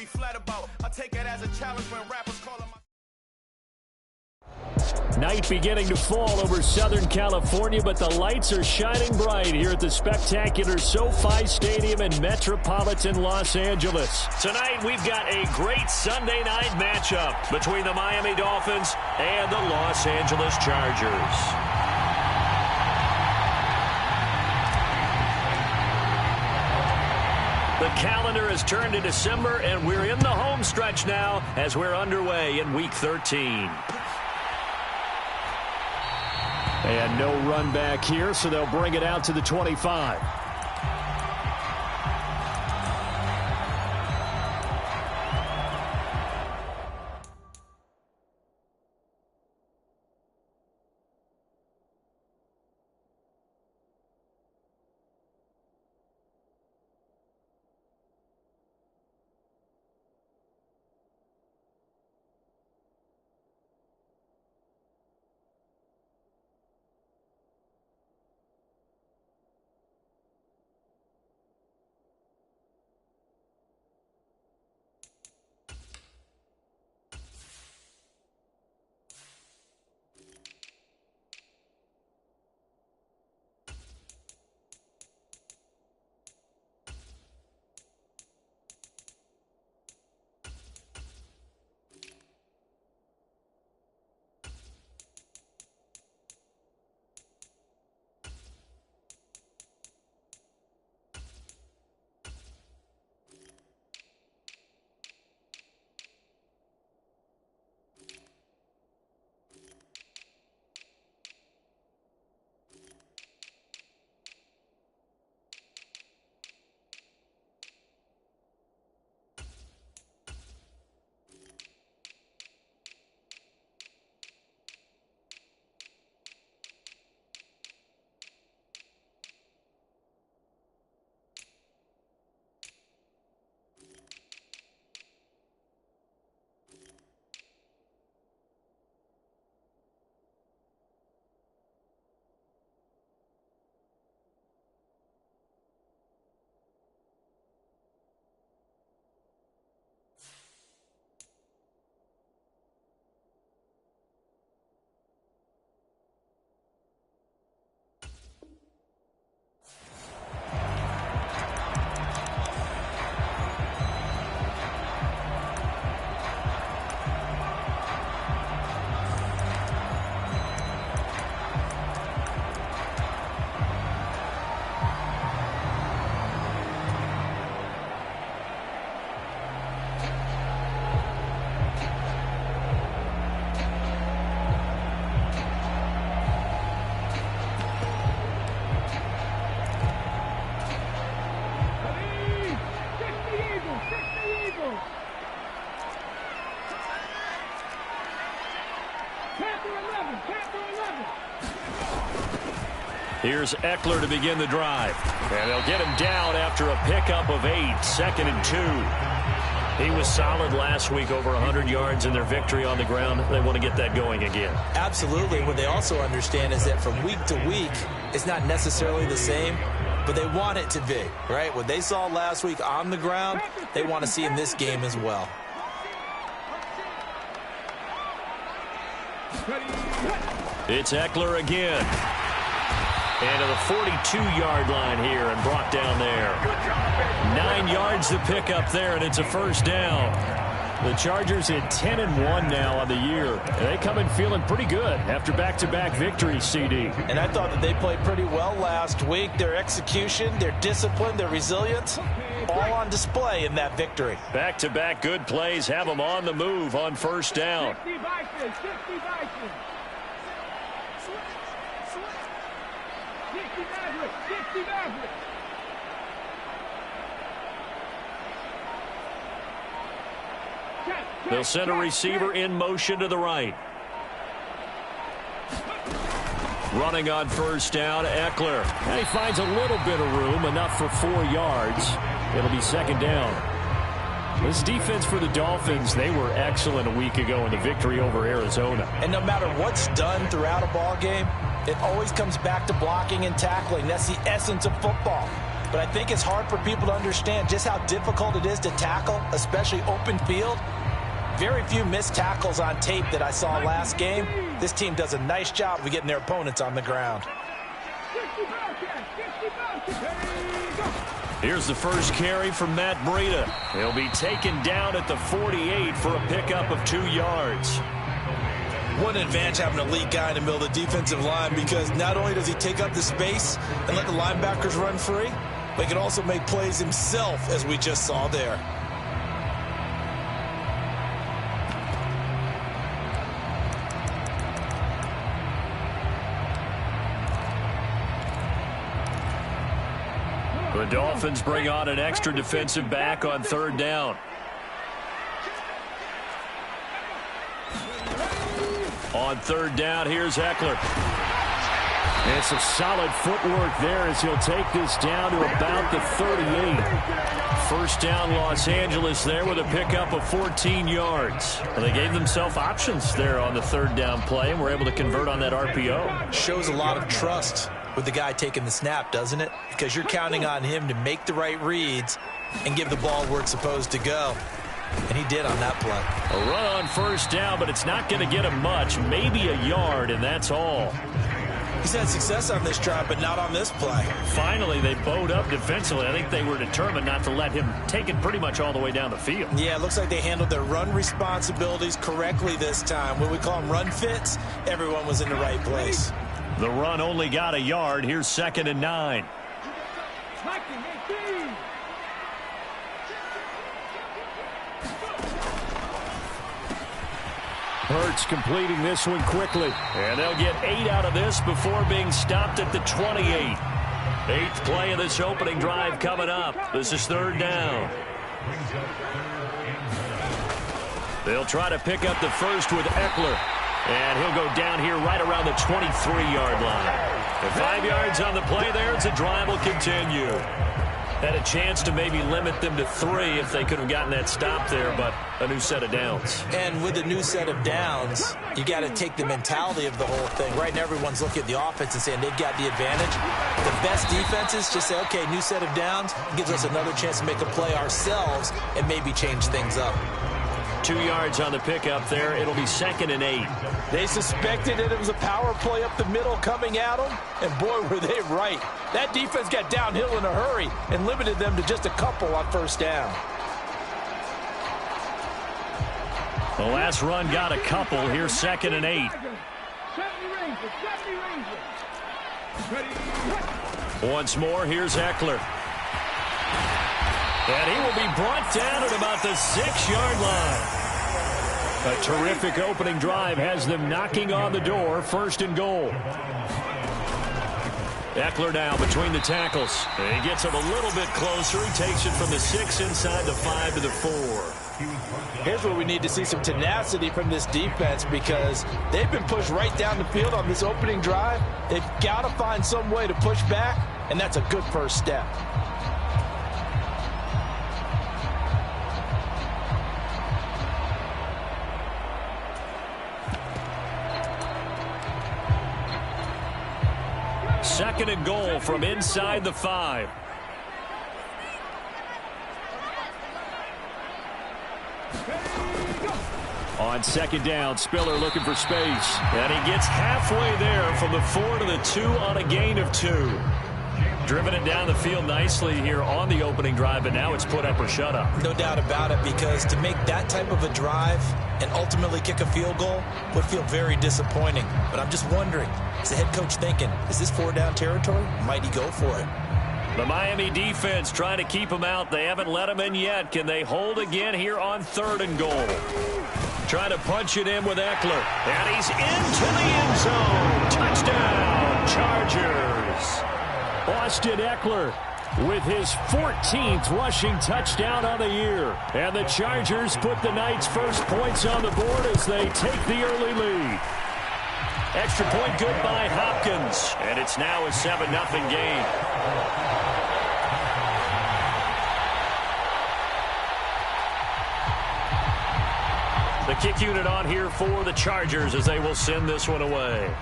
flat about. I take it as a challenge when rappers call them. Night beginning to fall over Southern California, but the lights are shining bright here at the spectacular SoFi Stadium in metropolitan Los Angeles. Tonight, we've got a great Sunday night matchup between the Miami Dolphins and the Los Angeles Chargers. The calendar has turned to December, and we're in the home stretch now as we're underway in Week 13. And no run back here, so they'll bring it out to the 25. Here's Eckler to begin the drive. And they'll get him down after a pickup of 8, 2nd and 2. He was solid last week, over 100 yards in their victory on the ground. They want to get that going again. Absolutely. What they also understand is that from week to week, it's not necessarily the same, but they want it to be, right? What they saw last week on the ground, they want to see in this game as well. It's Eckler again. And to the 42-yard line here and brought down there. 9 yards to pick up there, and it's a first down. The Chargers at 10-1 now on the year. And they come in feeling pretty good after back-to-back victories, CD. And I thought that they played pretty well last week. Their execution, their discipline, their resilience, all on display in that victory. Back-to-back good plays have them on the move on first down. They'll send a receiver in motion to the right. Running on first down, Eckler. And he finds a little bit of room, enough for 4 yards. It'll be second down. This defense for the Dolphins, they were excellent a week ago in the victory over Arizona. And no matter what's done throughout a ball game, it always comes back to blocking and tackling. That's the essence of football. but I think it's hard for people to understand just how difficult it is to tackle, especially open field. Very few missed tackles on tape that I saw last game. This team does a nice job of getting their opponents on the ground. Here's the first carry from Matt Breida. He'll be taken down at the 48 for a pickup of 2 yards. What an advantage having an elite guy in the middle of the defensive line, because not only does he take up the space and let the linebackers run free, but he can also make plays himself, as we just saw there. The Dolphins bring on an extra defensive back on 3rd down. On 3rd down, here's Ekeler. And some solid footwork there as he'll take this down to about the 38. First down, Los Angeles there with a pickup of 14 yards. Well, they gave themselves options there on the 3rd down play and were able to convert on that RPO. Shows a lot of trust with the guy taking the snap, doesn't it? Because you're counting on him to make the right reads and give the ball where it's supposed to go. And he did on that play. A run on 1st down, but it's not going to get him much. Maybe a yard, and that's all. He's had success on this drive, but not on this play. Finally, they bowed up defensively. I think they were determined not to let him take it pretty much all the way down the field. Yeah, it looks like they handled their run responsibilities correctly this time. When we call them run fits, everyone was in the right place. The run only got a yard. Here's 2nd and 9. Hurts completing this one quickly. And they'll get 8 out of this before being stopped at the 28. 8th play of this opening drive coming up. This is 3rd down. They'll try to pick up the first with Ekeler. And he'll go down here right around the 23-yard line. The 5 yards on the play there as the drive will continue. Had a chance to maybe limit them to 3 if they could have gotten that stop there, but a new set of downs. And with a new set of downs, you got to take the mentality of the whole thing. Right now, everyone's looking at the offense and saying they've got the advantage. The best defenses just say, okay, new set of downs gives us another chance to make a play ourselves and maybe change things up. 2 yards on the pickup there. It'll be 2nd and 8. They suspected that it was a power play up the middle coming at them, and boy, were they right. That defense got downhill in a hurry and limited them to just a couple on 1st down. The last run got a couple. Here's 2nd and 8. Once more, here's Ekeler. And he will be brought down at about the 6-yard line. A terrific opening drive has them knocking on the door. 1st and goal. Ekeler now between the tackles. And he gets him a little bit closer. He takes it from the 6 inside the 5 to the 4. Here's where we need to see some tenacity from this defense, because they've been pushed right down the field on this opening drive. They've got to find some way to push back, and that's a good first step. Second and goal from inside the 5. On 2nd down, Spiller looking for space. And he gets halfway there from the 4 to the 2 on a gain of 2. Driven it down the field nicely here on the opening drive, but now it's put up or shut up. No doubt about it, because to make that type of a drive and ultimately kick a field goal would feel very disappointing. But I'm just wondering, is the head coach thinking, is this 4-down territory? Might he go for it? The Miami defense trying to keep him out. They haven't let him in yet. Can they hold again here on 3rd and goal? Trying to punch it in with Ekeler. And he's into the end zone. Touchdown, Chargers. Austin Ekeler with his 14th rushing touchdown on the year. And the Chargers put the Knights' first points on the board as they take the early lead. Extra point good by Hopkins. And it's now a 7-0 game. The kick unit on here for the Chargers as they will send this one away.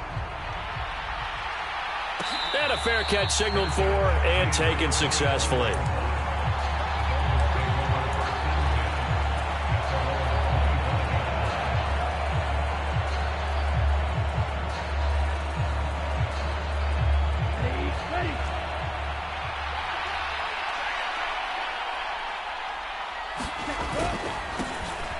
And a a fair catch signaled for and taken successfully.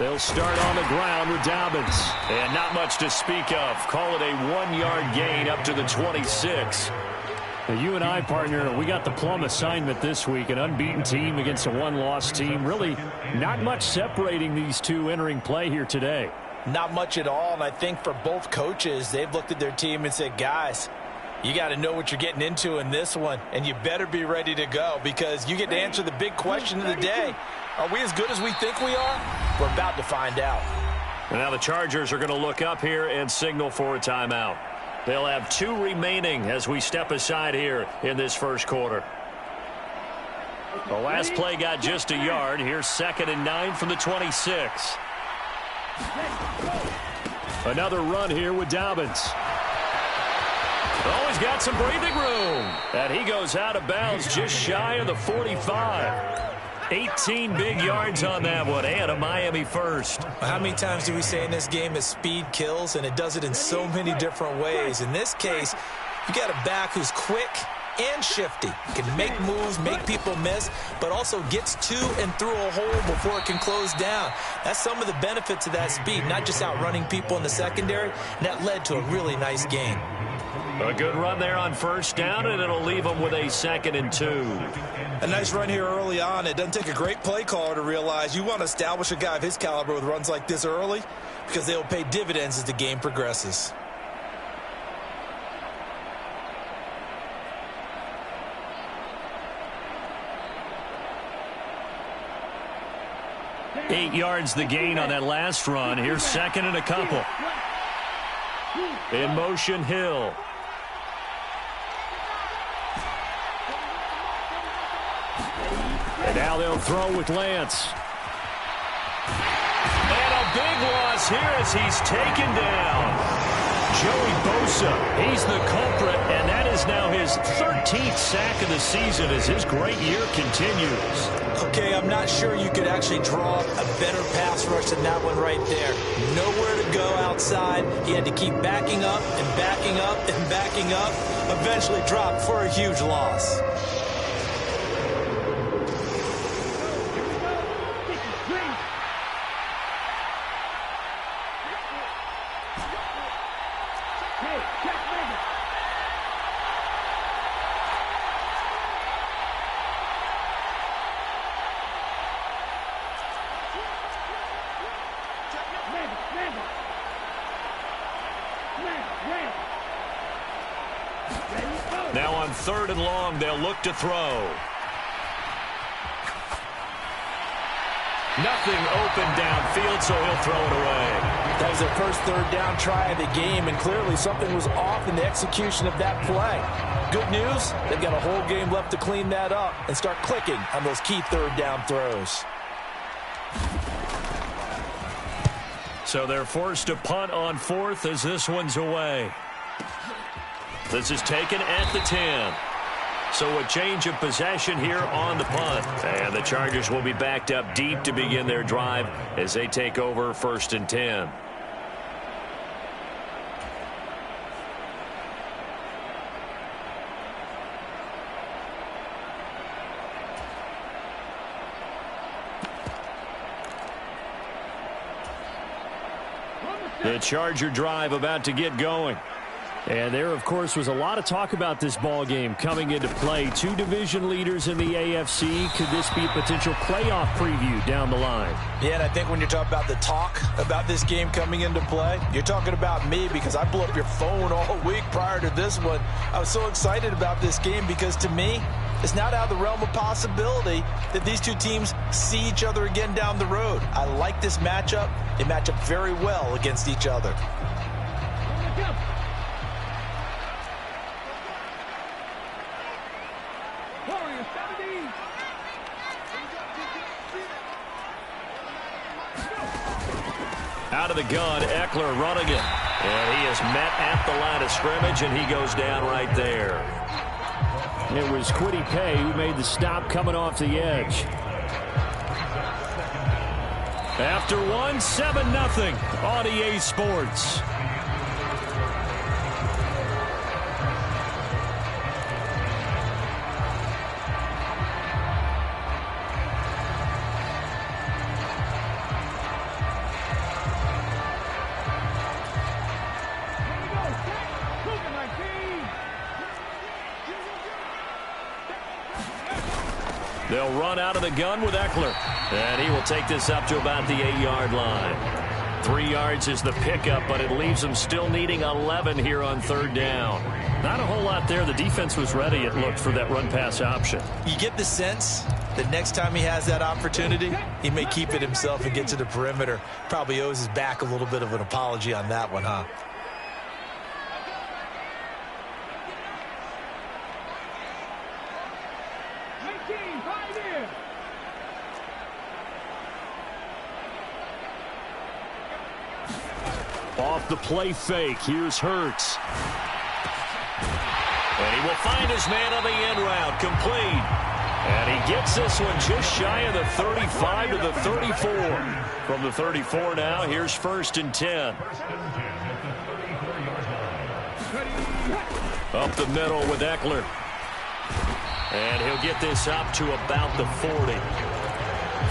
They'll start on the ground with Dobbins. And not much to speak of. Call it a 1-yard gain up to the 26. Now, you and I, partner, we got the plum assignment this week. An unbeaten team against a one-loss team. Really not much separating these two entering play here today. Not much at all, and I think for both coaches, they've looked at their team and said, guys, you got to know what you're getting into in this one, and you better be ready to go because you get to answer the big question of the day. Are we as good as we think we are? We're about to find out. And now the Chargers are going to look up here and signal for a timeout. They'll have 2 remaining as we step aside here in this first quarter. The last play got just a yard. Here's 2nd and 9 from the 26. Another run here with Dobbins. Oh, he's got some breathing room. And he goes out of bounds just shy of the 45. 18 big yards on that one, and a Miami first. How many times do we say in this game that speed kills, and it does it in so many different ways? In this case, you got a back who's quick and shifty. Can make moves, make people miss, but also gets to and through a hole before it can close down. That's some of the benefits of that speed, not just outrunning people in the secondary, and that led to a really nice gain. A good run there on first down, and it'll leave them with a 2nd and 2. A nice run here early on. It doesn't take a great play caller to realize you want to establish a guy of his caliber with runs like this early because they'll pay dividends as the game progresses. Eight yards the gain on that last run. Here's 2nd and a couple. In motion, Hill. And now they'll throw with Lance. And a big loss here as he's taken down. Joey Bosa, he's the culprit, and that is now his 13th sack of the season as his great year continues. Okay, I'm not sure you could actually draw up a better pass rush than that one right there. Nowhere to go outside. He had to keep backing up and backing up and backing up. Eventually dropped for a huge loss. Now on 3rd and long, they'll look to throw. Nothing open downfield, so he'll throw it away. That was their first 3rd down try of the game, and clearly something was off in the execution of that play. Good news, they've got a whole game left to clean that up and start clicking on those key 3rd down throws. So they're forced to punt on 4th as this one's away. This is taken at the 10. So a change of possession here on the punt. And the Chargers will be backed up deep to begin their drive as they take over 1st and 10. The Charger drive about to get going. And there, of course, was a lot of talk about this ball game coming into play. 2 division leaders in the AFC. Could this be a potential playoff preview down the line? Yeah, and I think when you're talking about the talk about this game coming into play, you're talking about me because I blew up your phone all week prior to this one. I was so excited about this game because, to me, it's not out of the realm of possibility that these two teams see each other again down the road. I like this matchup. They match up very well against each other. Out of the gun, Eckler running it. And he is met at the line of scrimmage, and he goes down right there. It was Kwity Paye who made the stop coming off the edge. After one, 7-0 on EA Sports. They'll run out of the gun with Ekeler. And he will take this up to about the 8-yard line. 3 yards is the pickup, but it leaves them still needing 11 here on third down. Not a whole lot there. The defense was ready, it looked, for that run-pass option. You get the sense that next time he has that opportunity, he may keep it himself and get to the perimeter. Probably owes his back a little bit of an apology on that one, huh? Off the play fake, here's Hurts. And he will find his man on the end route, complete. And he gets this one just shy of the 35 to the 34. From the 34 now, here's 1st and 10. Up the middle with Ekeler. And he'll get this up to about the 40.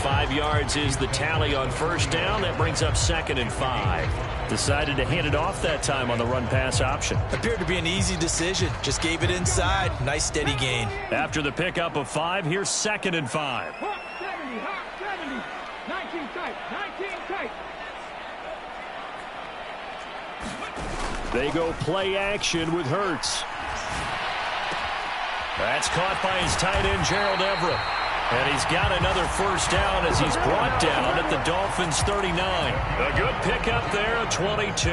5 yards is the tally on first down. That brings up 2nd and 5. Decided to hand it off that time on the run-pass option. Appeared to be an easy decision. Just gave it inside. Nice steady gain. After the pickup of 5, here's 2nd and 5. Hot 70, 19 tight, 19 tight. They go play action with Hurts. That's caught by his tight end, Gerald Everett. And he's got another first down as he's brought down at the Dolphins' 39. A good pickup there at 22.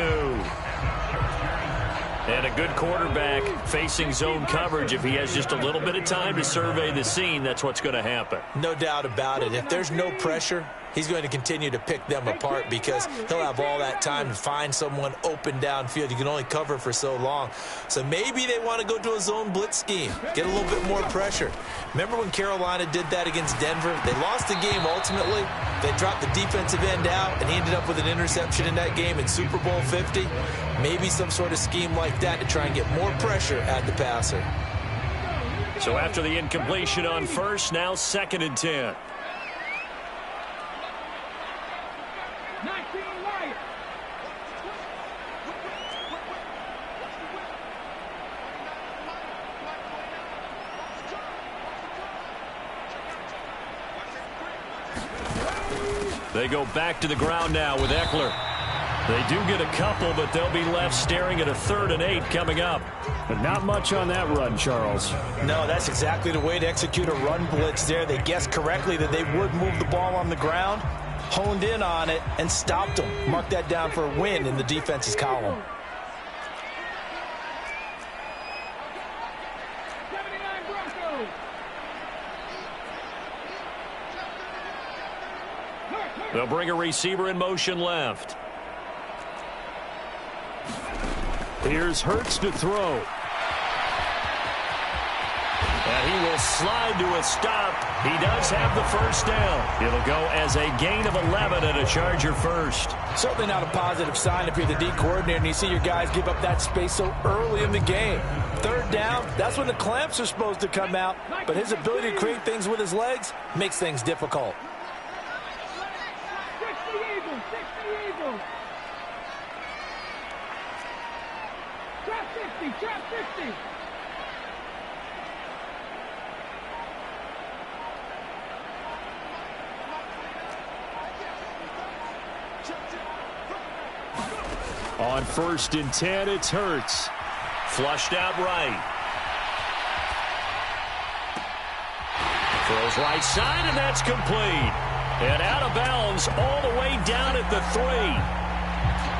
And a good quarterback facing zone coverage. If he has just a little bit of time to survey the scene, that's what's going to happen. No doubt about it. If there's no pressure, he's going to continue to pick them apart because he'll have all that time to find someone open downfield. You can only cover for so long. So maybe they want to go to a zone blitz scheme, get a little bit more pressure. Remember when Carolina did that against Denver? They lost the game ultimately. They dropped the defensive end out, and he ended up with an interception in that game in Super Bowl 50. Maybe some sort of scheme like that to try and get more pressure at the passer. So after the incompletion on first, now 2nd and 10. 19 right. They go back to the ground now with Ekeler. They do get a couple, but they'll be left staring at a 3rd and 8 coming up. But not much on that run, Charles. No, that's exactly the way to execute a run blitz there. They guessed correctly that they would move the ball on the ground, honed in on it, and stopped them. Mark that down for a win in the defense's column. 79 Broncos. They'll bring a receiver in motion left. Here's Hurts to throw. And he will slide to a stop. He does have the first down. It'll go as a gain of 11 and a Charger first. Certainly not a positive sign if you're the D coordinator and you see your guys give up that space so early in the game. 3rd down, that's when the clamps are supposed to come out, but his ability to create things with his legs makes things difficult. 60 Eagles, 60 Eagles. Trap 60, trap 60. On 1st and 10, it's Hurts. Flushed out right. Throws right side, and that's complete. And out of bounds all the way down at the 3.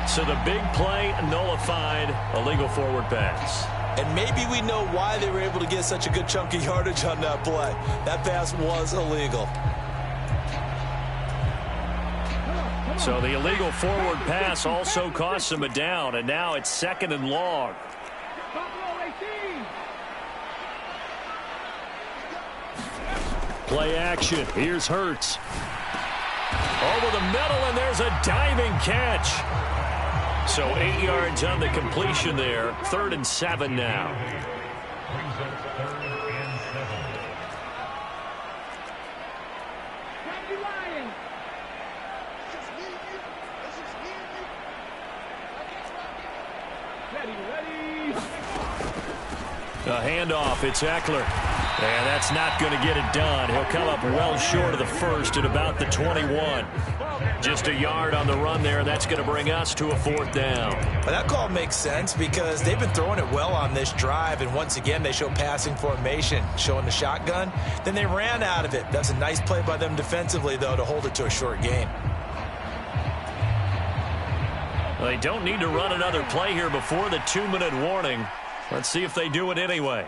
So the big play nullified, a legal forward pass. And maybe we know why they were able to get such a good chunk of yardage on that play. That pass was illegal. So the illegal forward pass also cost him a down, and now it's 2nd and long. Buffalo 18. Play action. Here's Hurts. Over the middle, and there's a diving catch. So 8 yards on the completion there. 3rd and 7 now. A handoff. It's Eckler. And that's not going to get it done. He'll come up well short of the first at about the 21. Just a yard on the run there. That's going to bring us to a 4th down. Well, that call makes sense because they've been throwing it well on this drive. And once again, they show passing formation, showing the shotgun. Then they ran out of it. That's a nice play by them defensively, though, to hold it to a short gain. Well, they don't need to run another play here before the 2-minute warning. Let's see if they do it anyway.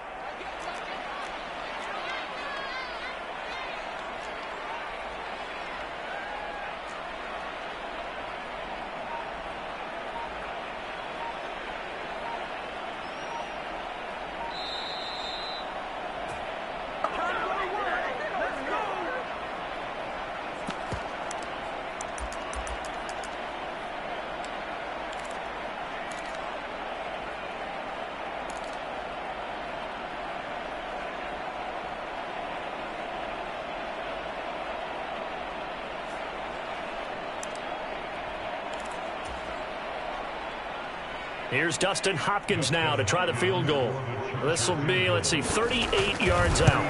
Here's Dustin Hopkins now to try the field goal. This will be, let's see, 38 yards out.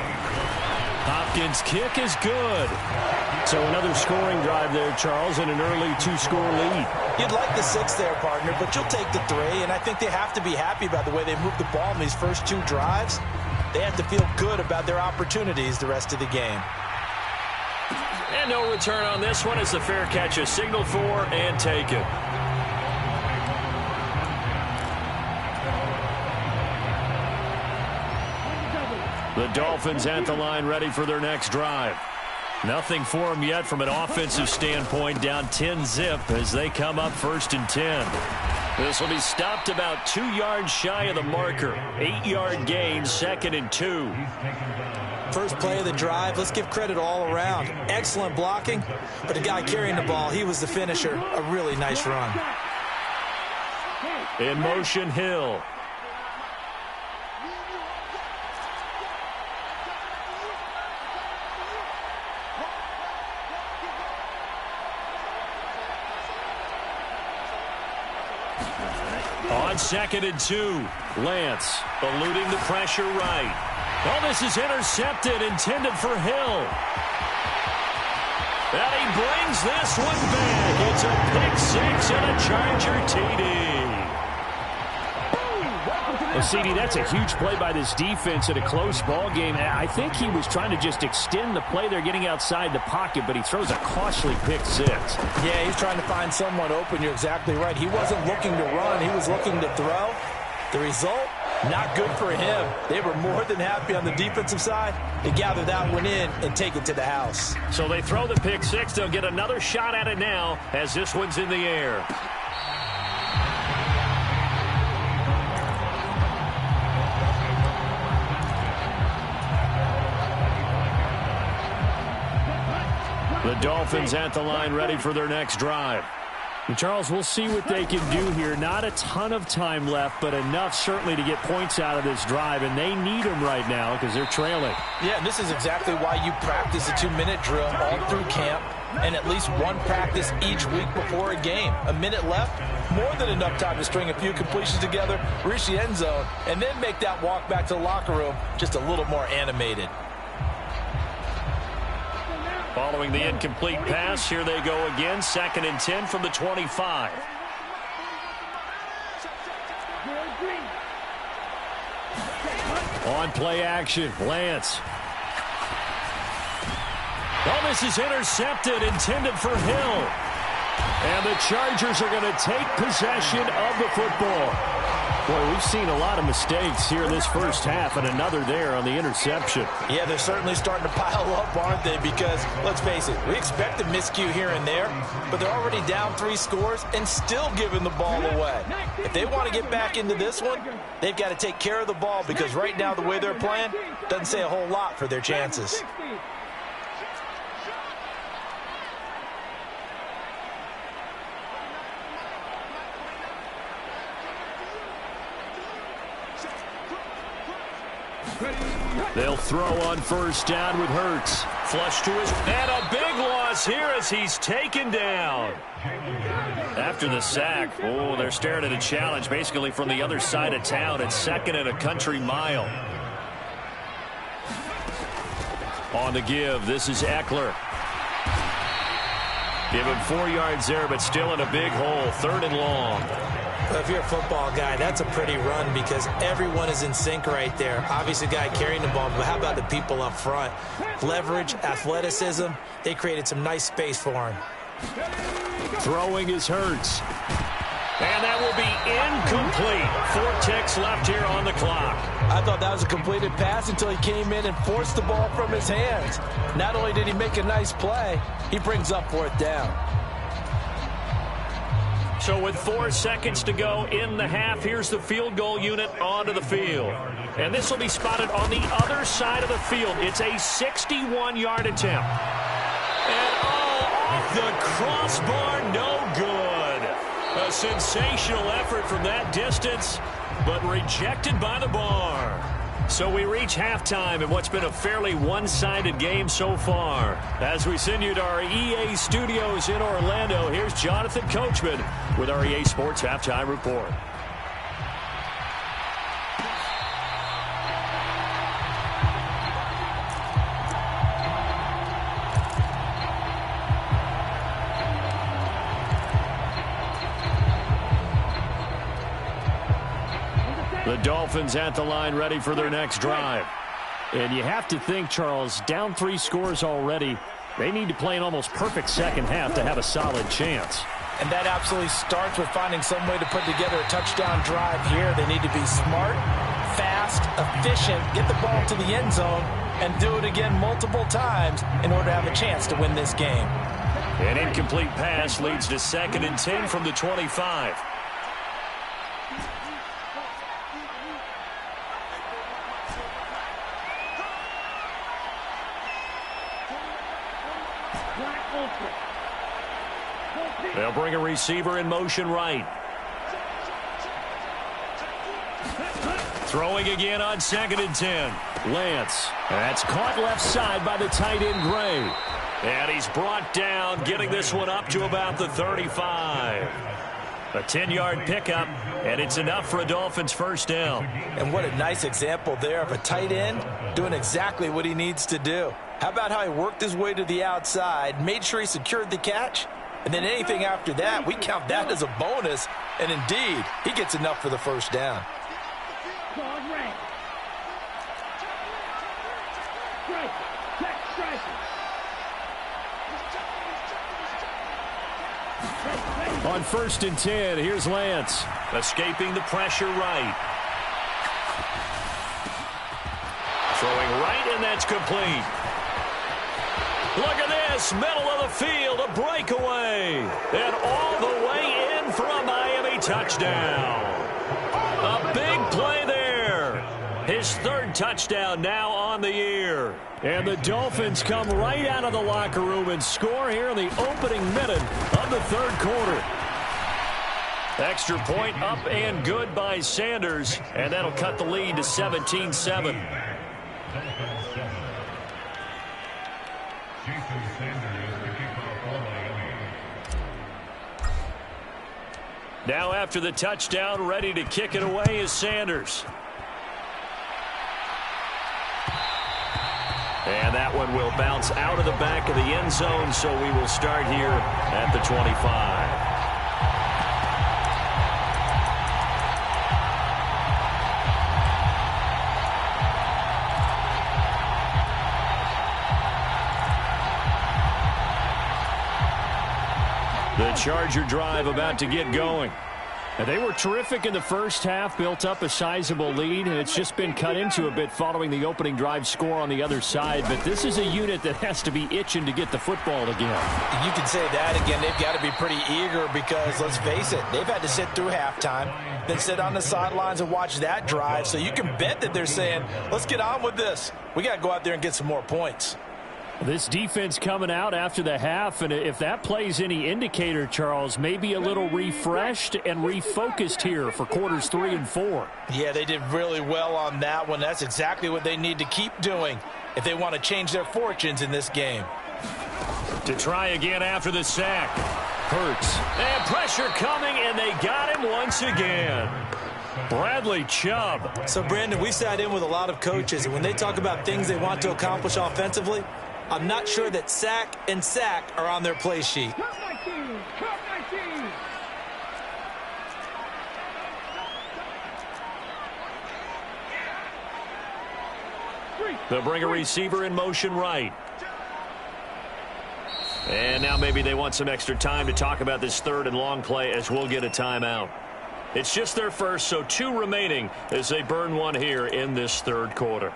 Hopkins' kick is good. So another scoring drive there, Charles, and an early 2-score lead. You'd like the 6 there, partner, but you'll take the 3, and I think they have to be happy about the way they moved the ball in these first 2 drives. They have to feel good about their opportunities the rest of the game. And no return on this one as the fair catch is signaled for and taken. The Dolphins at the line ready for their next drive. Nothing for them yet from an offensive standpoint, down 10-zip as they come up 1st and 10. This will be stopped about 2 yards shy of the marker. 8-yard gain, 2nd and 2. First play of the drive, let's give credit all around. Excellent blocking, but the guy carrying the ball, he was the finisher. A really nice run. In motion, Hill. On 2nd and 2, Lance eluding the pressure right. Oh, this is intercepted, intended for Hill. And he brings this one back. It's a pick 6 and a Charger TD. Well, CD, that's a huge play by this defense in a close ball game. I think he was trying to just extend the play there, getting outside the pocket, but he throws a costly pick 6. Yeah, he's trying to find someone open. You're exactly right. He wasn't looking to run. He was looking to throw. The result, not good for him. They were more than happy on the defensive side to gather that one in and take it to the house. So they throw the pick 6. They'll get another shot at it now as this one's in the air. The Dolphins at the line ready for their next drive. And Charles, we'll see what they can do here. Not a ton of time left, but enough certainly to get points out of this drive, and they need them right now because they're trailing. Yeah, and this is exactly why you practice a 2-minute drill all through camp and at least one practice each week before a game. A minute left, more than enough time to string a few completions together, reach the end zone, and then make that walk back to the locker room just a little more animated. Following the incomplete pass, here they go again. 2nd and 10 from the 25. On play action, Lance. Oh, this is intercepted, intended for Hill. And the Chargers are going to take possession of the football. Boy, we've seen a lot of mistakes here in this first half, and another there on the interception. Yeah, they're certainly starting to pile up, aren't they? Because, let's face it, we expect a miscue here and there, but they're already down 3 scores and still giving the ball away. If they want to get back into this one, they've got to take care of the ball because right now the way they're playing doesn't say a whole lot for their chances. They'll throw on first down with Hurts. Flush to his, and a big loss here as he's taken down. After the sack, oh, they're staring at a challenge basically from the other side of town. It's 2nd and a country mile. On the give, this is Eckler. Give him 4 yards there, but still in a big hole. 3rd and long. Well, if you're a football guy, that's a pretty run because everyone is in sync right there. Obviously, the guy carrying the ball, but how about the people up front? Leverage, athleticism, they created some nice space for him. Throwing is Hurts. And that will be incomplete. 4 ticks left here on the clock. I thought that was a completed pass until he came in and forced the ball from his hands. Not only did he make a nice play, he brings up 4th down. So with 4 seconds to go in the half, here's the field goal unit onto the field. And this will be spotted on the other side of the field. It's a 61-yard attempt. And off the crossbar, no good. A sensational effort from that distance, but rejected by the bar. So we reach halftime in what's been a fairly one-sided game so far. As we send you to our EA studios in Orlando, here's Jonathan Coachman with our EA Sports Halftime Report. The Dolphins at the line ready for their next drive. And you have to think, Charles, down 3 scores already. They need to play an almost perfect second half to have a solid chance. And that absolutely starts with finding some way to put together a touchdown drive here. They need to be smart, fast, efficient, get the ball to the end zone, and do it again multiple times in order to have a chance to win this game. An incomplete pass leads to 2nd and 10 from the 25. They'll bring a receiver in motion right. Throwing again on 2nd and 10. Lance. That's caught left side by the tight end Gray. And he's brought down, getting this one up to about the 35. A 10-yard pickup, and it's enough for a Dolphins first down. And what a nice example there of a tight end doing exactly what he needs to do. How about how he worked his way to the outside, made sure he secured the catch, and then anything after that, we count that as a bonus. And indeed, he gets enough for the first down. On 1st and 10, here's Lance. Escaping the pressure right. Throwing right, and that's complete. Look at this, middle of the field, a breakaway. And all the way in for a Miami touchdown. A big play there. His 3rd touchdown now on the year. And the Dolphins come right out of the locker room and score here in the opening minute of the 3rd quarter. Extra point up and good by Sanders, and that'll cut the lead to 17-7. Now after the touchdown, ready to kick it away is Sanders. And that one will bounce out of the back of the end zone, so we will start here at the 25. The Charger drive about to get going. And they were terrific in the first half, built up a sizable lead, and it's just been cut into a bit following the opening drive score on the other side. But this is a unit that has to be itching to get the football again. You can say that again. They've got to be pretty eager because, let's face it, they've had to sit through halftime, then sit on the sidelines and watch that drive. So you can bet that they're saying, let's get on with this. We got to go out there and get some more points. This defense coming out after the half, and if that plays any indicator, Charles, maybe a little refreshed and refocused here for quarters 3 and 4. Yeah, they did really well on that one. That's exactly what they need to keep doing if they want to change their fortunes in this game. To try again after the sack. Hurts. And pressure coming, and they got him once again. Bradley Chubb. So, Brandon, we sat in with a lot of coaches, and when they talk about things they want to accomplish offensively, I'm not sure that sack and sack are on their play sheet. They'll bring a receiver in motion right. And now maybe they want some extra time to talk about this 3rd and long play as we'll get a timeout. It's just their first, so 2 remaining as they burn one here in this 3rd quarter.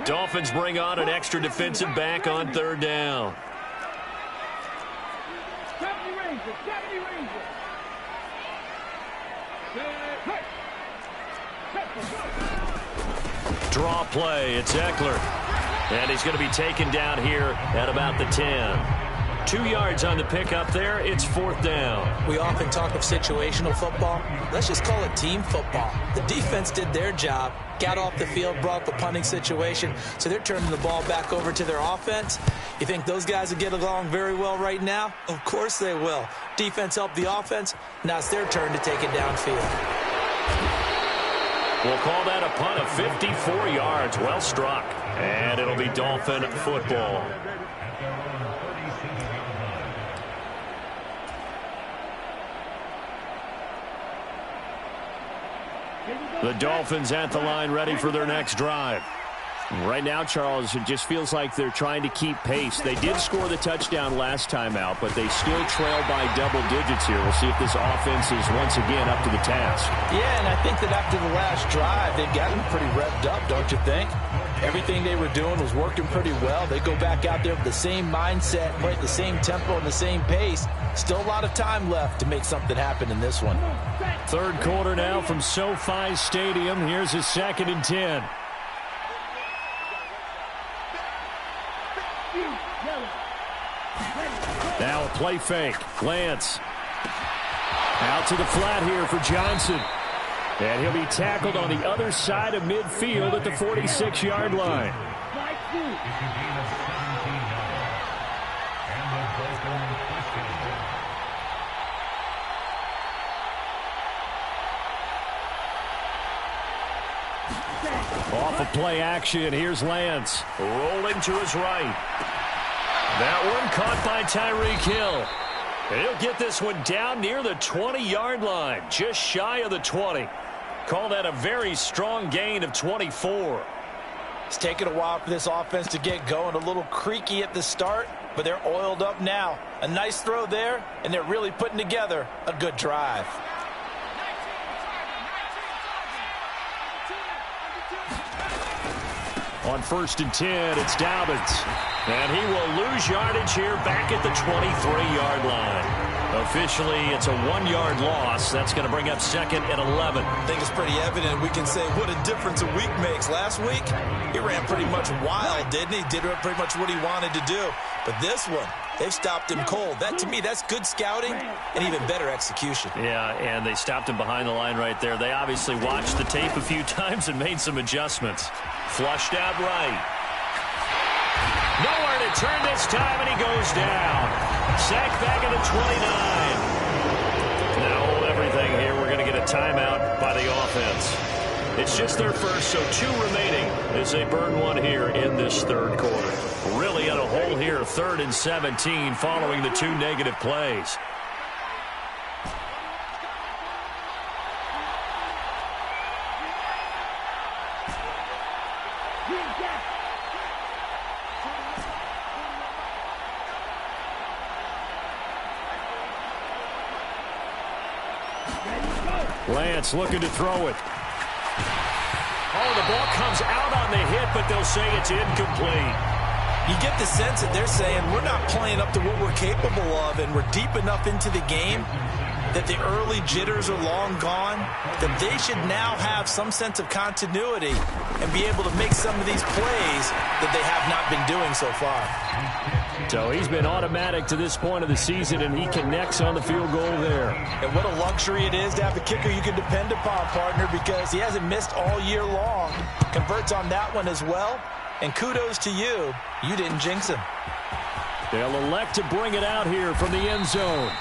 Dolphins bring on an extra defensive back on 3rd down. Draw play. It's Eckler. And he's going to be taken down here at about the 10. 2 yards on the pickup there. It's 4th down. We often talk of situational football. Let's just call it team football. The defense did their job, got off the field, brought up the punting situation, so they're turning the ball back over to their offense. You think those guys will get along very well right now? Of course they will. Defense helped the offense. Now it's their turn to take it downfield. We'll call that a punt of 54 yards. Well struck. And it'll be Dolphin football. The Dolphins at the line, ready for their next drive. Right now, Charles, it just feels like they're trying to keep pace. They did score the touchdown last time out, but they still trail by double digits here. We'll see if this offense is once again up to the task. Yeah, and I think that after the last drive, they've gotten pretty revved up, don't you think? Everything they were doing was working pretty well. They go back out there with the same mindset, play at the same tempo and the same pace. Still a lot of time left to make something happen in this one. 3rd quarter now from SoFi Stadium. Here's a 2nd and 10. Now a play fake. Lance. Out to the flat here for Johnson. And he'll be tackled on the other side of midfield at the 46-yard line. Off of play action, here's Lance. Rolling to his right. That one caught by Tyreek Hill. He'll get this one down near the 20-yard line, just shy of the 20. Call that a very strong gain of 24. It's taken a while for this offense to get going. A little creaky at the start, but they're oiled up now. A nice throw there, and they're really putting together a good drive. On 1st and 10, it's Dobbins. And he will lose yardage here back at the 23-yard line. Officially, it's a 1-yard loss. That's going to bring up 2nd and 11. I think it's pretty evident. We can say what a difference a week makes. Last week, he ran pretty much wild, didn't he? Did pretty much what he wanted to do. But this one, they've stopped him cold. That, to me, that's good scouting and even better execution. Yeah, and they stopped him behind the line right there. They obviously watched the tape a few times and made some adjustments. Flushed out right. Nowhere to turn this time, and he goes down. Sacked back at the 29. Now hold everything here. We're going to get a timeout by the offense. It's just their first, so 2 remaining as they burn one here in this 3rd quarter. Really in a hole here, 3rd and 17 following the 2 negative plays. Lance looking to throw it. Oh, the ball comes out on the hit, but they'll say it's incomplete. You get the sense that they're saying we're not playing up to what we're capable of, and we're deep enough into the game that the early jitters are long gone, that they should now have some sense of continuity and be able to make some of these plays that they have not been doing so far. So he's been automatic to this point of the season, and he connects on the field goal there. And what a luxury it is to have a kicker you can depend upon, partner, because he hasn't missed all year long. Converts on that one as well. And kudos to you. You didn't jinx him. They'll elect to bring it out here from the end zone.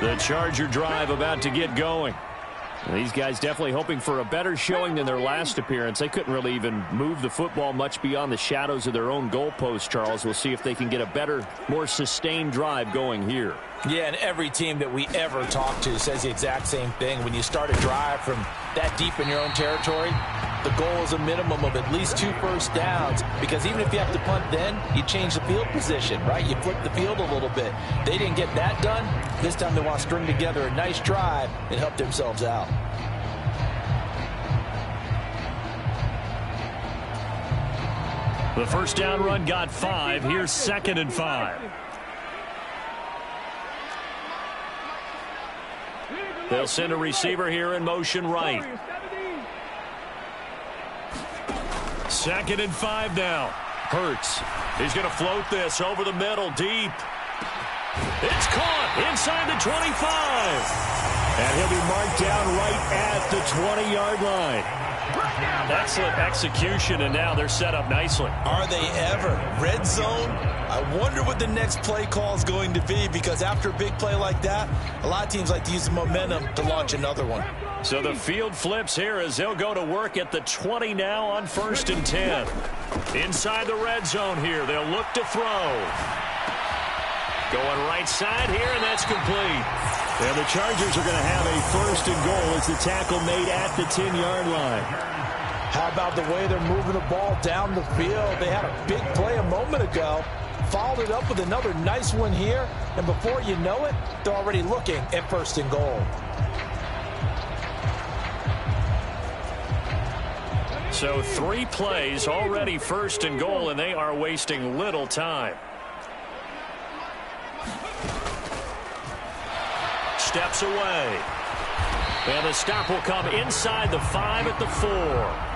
The Charger drive about to get going. These guys definitely hoping for a better showing than their last appearance. They couldn't really even move the football much beyond the shadows of their own goalpost, Charles. We'll see if they can get a better, more sustained drive going here. Yeah, and every team that we ever talk to says the exact same thing. When you start a drive from that deep in your own territory, the goal is a minimum of at least 2 first downs, because even if you have to punt then, you change the field position, right? You flip the field a little bit. They didn't get that done. This time they want to string together a nice drive and help themselves out. The first down run got 5. Here's 2nd and 5. They'll send a receiver here in motion right. 2nd and 5 now. Hurts. He's going to float this over the middle, deep. It's caught inside the 25. And he'll be marked down right at the 20-yard line. Excellent execution, and now they're set up nicely. Are they ever? Red zone? I wonder what the next play call is going to be, because after a big play like that, a lot of teams like to use the momentum to launch another one. So the field flips here as they'll go to work at the 20 now on 1st and 10. Inside the red zone here, they'll look to throw. Going right side here, and that's complete. And the Chargers are going to have a 1st and goal as the tackle made at the 10-yard line. How about the way they're moving the ball down the field? They had a big play a moment ago, followed it up with another nice one here, and before you know it, they're already looking at 1st and goal. So 3 plays already 1st and goal, and they are wasting little time. Steps away. And the stop will come inside the 5 at the 4.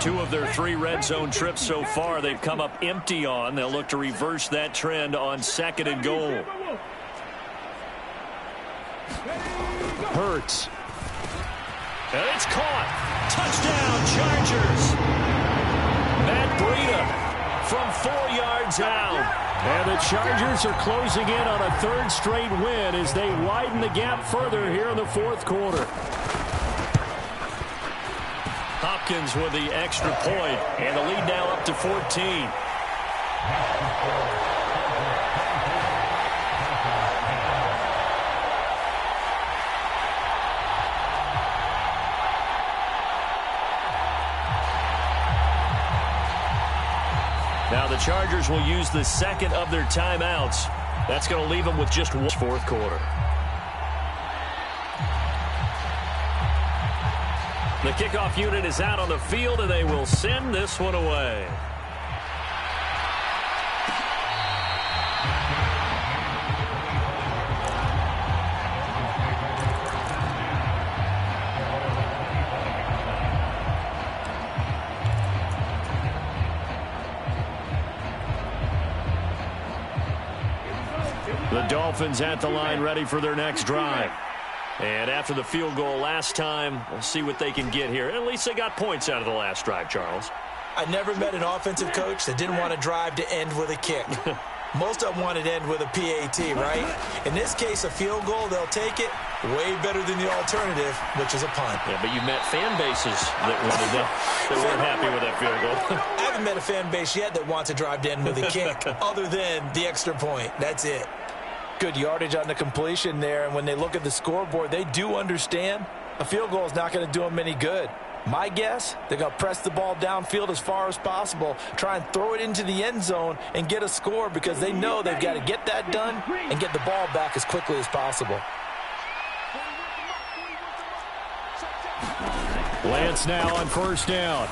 Two of their 3 red zone trips so far they've come up empty on. They'll look to reverse that trend on 2nd and goal. Hurts. And it's caught. Touchdown, Chargers. Matt Breida from 4 yards out. And the Chargers are closing in on a 3rd straight win as they widen the gap further here in the 4th quarter. Hopkins with the extra point, and the lead now up to 14. Now the Chargers will use the 2nd of their timeouts. That's going to leave them with just 1 4th quarter. The kickoff unit is out on the field, and they will send this one away. The Dolphins at the line ready for their next drive. And after the field goal last time, we'll see what they can get here. At least they got points out of the last drive, Charles. I never met an offensive coach that didn't want a drive to end with a kick. Most of them want it to end with a PAT, right? In this case, a field goal, they'll take it. Way better than the alternative, which is a punt. Yeah, but you met fan bases that weren't happy with that field goal. I haven't met a fan base yet that wants to drive to end with a kick other than the extra point. That's it. Good yardage on the completion there, and when they look at the scoreboard, they do understand a field goal is not going to do them any good. My guess, they're going to press the ball downfield as far as possible, try and throw it into the end zone and get a score because they know they've got to get that done and get the ball back as quickly as possible. Lance now on first down.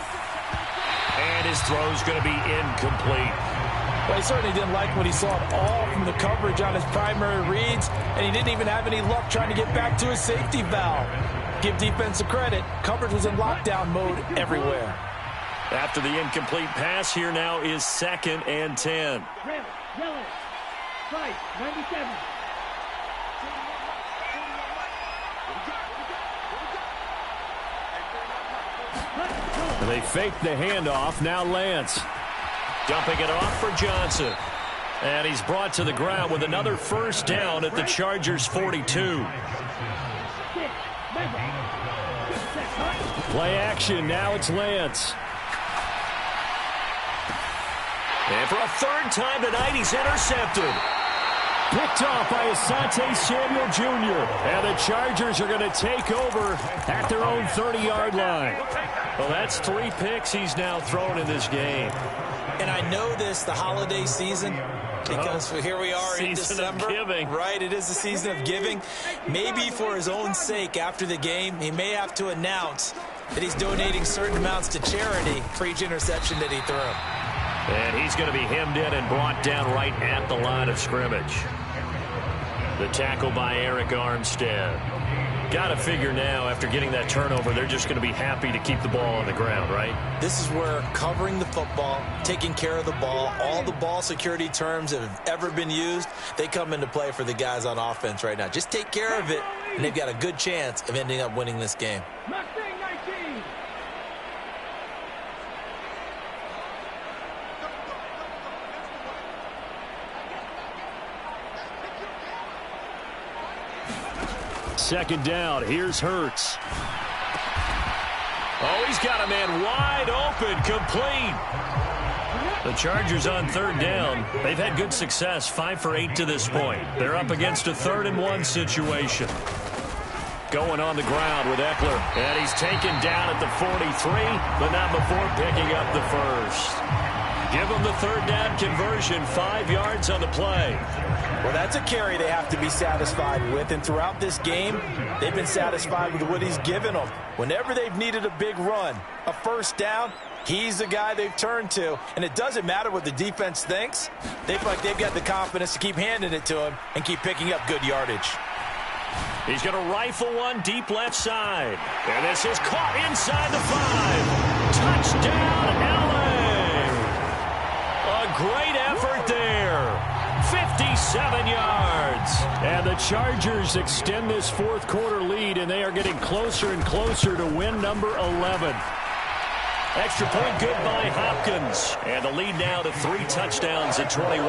And his throw's going to be incomplete. Well, he certainly didn't like what he saw at all from the coverage on his primary reads, and he didn't even have any luck trying to get back to his safety valve. Give defense a credit. Coverage was in lockdown mode everywhere. After the incomplete pass, here now is 2nd and 10. Yellow, fight, 97. And they fake the handoff. Now Lance dumping it off for Johnson. And he's brought to the ground with another first down at the Chargers' 42. Play action. Now it's Lance. And for a third time tonight, he's intercepted. Picked off by Asante Samuel Jr. And the Chargers are going to take over at their own 30-yard line. Well, that's 3 picks he's now thrown in this game. And I know this, the holiday season, because here we are in December. Season of giving. Right, it is the season of giving. Maybe for his own sake after the game, he may have to announce that he's donating certain amounts to charity for each interception that he threw. And he's going to be hemmed in and brought down right at the line of scrimmage. The tackle by Eric Armstead. Got to figure now, after getting that turnover, they're just going to be happy to keep the ball on the ground, right? This is where covering the football, taking care of the ball, all the ball security terms that have ever been used, they come into play for the guys on offense right now. Just take care of it, and they've got a good chance of ending up winning this game. Mustang 19. Second down. Here's Hurts. Oh, he's got a man wide open, complete. The Chargers on third down. They've had good success, 5 for 8 to this point. They're up against a 3rd and 1 situation. Going on the ground with Eckler. And he's taken down at the 43, but not before picking up the first. Give them the third down conversion, 5 yards on the play. Well, that's a carry they have to be satisfied with, and throughout this game, they've been satisfied with what he's given them. Whenever they've needed a big run, a first down, he's the guy they've turned to, and it doesn't matter what the defense thinks. They feel like they've got the confidence to keep handing it to him and keep picking up good yardage. He's going to rifle one deep left side. And this is caught inside the 5. Touchdown, LA. A great effort there. 57 yards. And the Chargers extend this fourth quarter lead, and they are getting closer and closer to win number 11. Extra point good by Hopkins. And the lead now to 3 touchdowns at 21.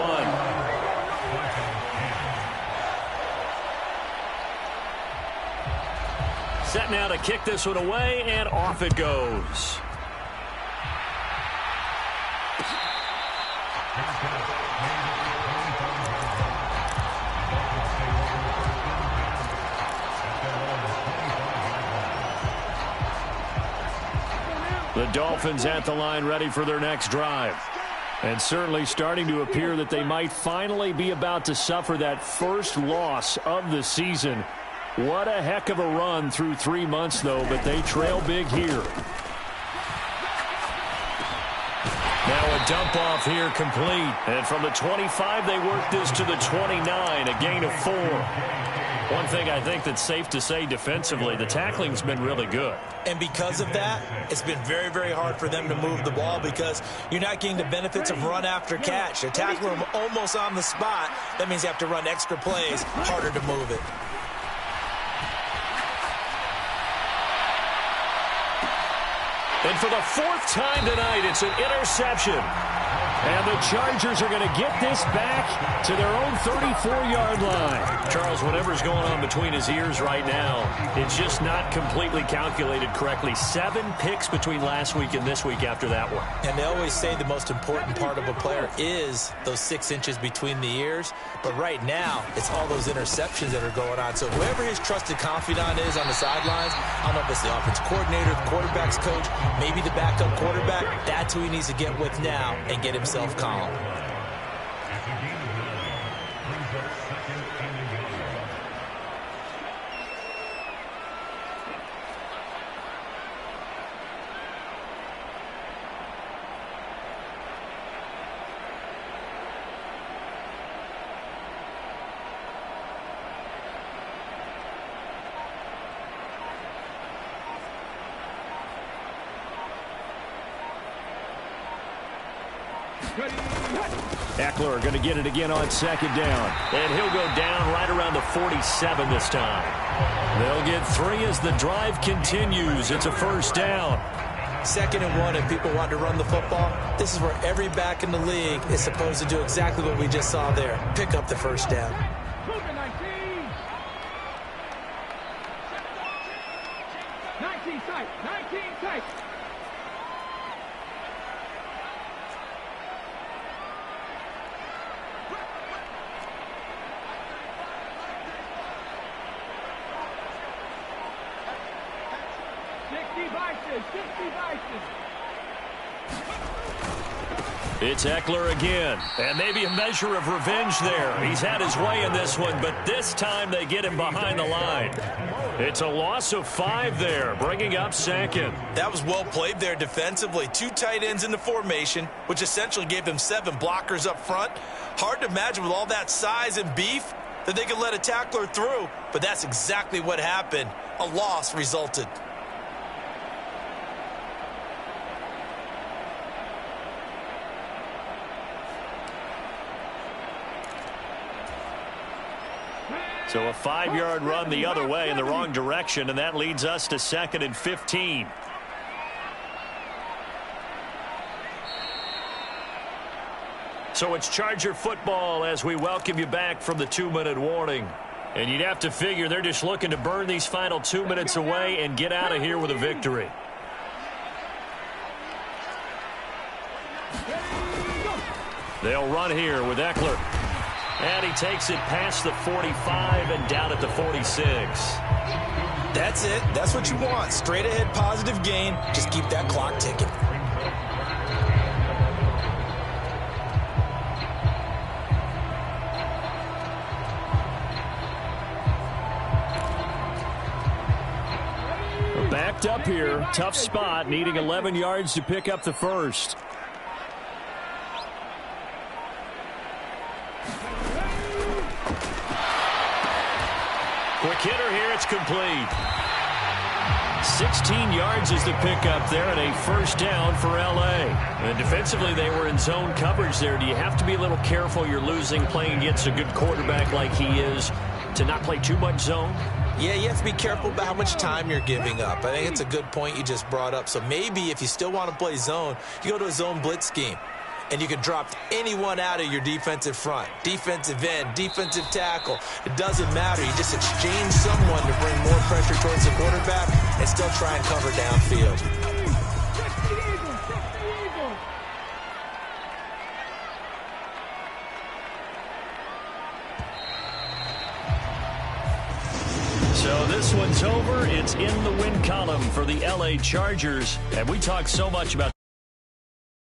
Set now to kick this one away, and off it goes. The Dolphins at the line, ready for their next drive. And certainly starting to appear that they might finally be about to suffer that first loss of the season. What a heck of a run through 3 months, though, but they trail big here. Now a dump off here complete. And from the 25, they work this to the 29, a gain of 4. One thing I think that's safe to say defensively, the tackling's been really good. And because of that, it's been very, very hard for them to move the ball because you're not getting the benefits of run after catch. They're tackling them almost on the spot. That means you have to run extra plays, harder to move it. And for the 4th time tonight, it's an interception. And the Chargers are going to get this back to their own 34-yard line. Charles, whatever's going on between his ears right now, it's just not completely calculated correctly. 7 picks between last week and this week after that one. And they always say the most important part of a player is those 6 inches between the ears. But right now, it's all those interceptions that are going on. So whoever his trusted confidant is on the sidelines, I don't know if it's the offense coordinator, the quarterback's coach, maybe the backup quarterback, that's who he needs to get with now and get himself calm. Eckler going to get it again on 2nd down. And he'll go down right around the 47 this time. They'll get 3 as the drive continues. It's a 1st down. 2nd and 1, and people want to run the football. This is where every back in the league is supposed to do exactly what we just saw there. Pick up the 1st down. 19 tight, 19 tight. It's Eckler again. And maybe a measure of revenge there. He's had his way in this one, but this time they get him behind the line. It's a loss of 5 there, bringing up 2nd. That was well played there defensively. 2 tight ends in the formation, which essentially gave them 7 blockers up front. Hard to imagine with all that size and beef that they could let a tackler through, but that's exactly what happened. A loss resulted. So a 5-yard run the other way in the wrong direction, and that leads us to 2nd and 15. So it's Charger football as we welcome you back from the 2-minute warning. And you'd have to figure they're just looking to burn these final 2 minutes away and get out of here with a victory. They'll run here with Eckler. And he takes it past the 45 and down at the 46. That's it. That's what you want. Straight ahead positive gain. Just keep that clock ticking. We're backed up here. Tough spot. Needing 11 yards to pick up the 1st. Quick hitter here. It's complete. 16 yards is the pickup there and a 1st down for L.A. And defensively, they were in zone coverage there. Do you have to be a little careful? You're losing playing against a good quarterback like he is to not play too much zone? Yeah, you have to be careful about how much time you're giving up. I think it's a good point you just brought up. So maybe if you still want to play zone, you go to a zone blitz scheme. And you can drop anyone out of your defensive front, defensive end, defensive tackle. It doesn't matter. You just exchange someone to bring more pressure towards the quarterback and still try and cover downfield. So this one's over. It's in the win column for the L.A. Chargers. And we talk so much about